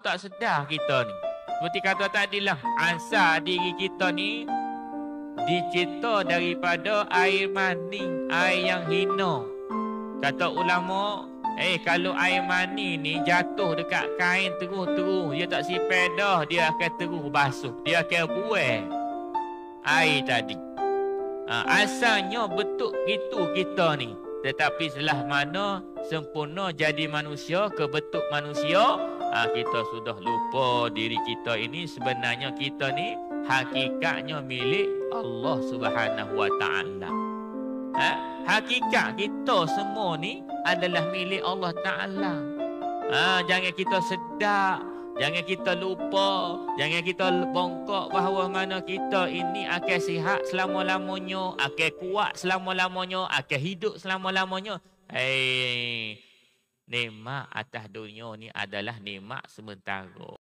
tak sedar kita ni. Seperti kata tadilah, asal diri kita ni dicipta daripada air mani, air yang hina. Kata ulama, kalau air mani ni jatuh dekat kain terus-terus, dia tak simpan dah, dia akan terus basuh, dia akan buai air tadi. Asalnya betul itu kita ni. Tetapi setelah mana sempurna jadi manusia ke bentuk manusia, kita sudah lupa diri kita ini sebenarnya kita ni hakikatnya milik Allah Subhanahu Wa Taala. Hakikat kita semua ni adalah milik Allah Taala. Jangan kita sedar, jangan kita lupa, jangan kita bongkok bahawa mana kita ini akan sihat selama-lamanya, akan kuat selama-lamanya, akan hidup selama-lamanya. Nikmat atas dunia ni adalah nikmat sementara.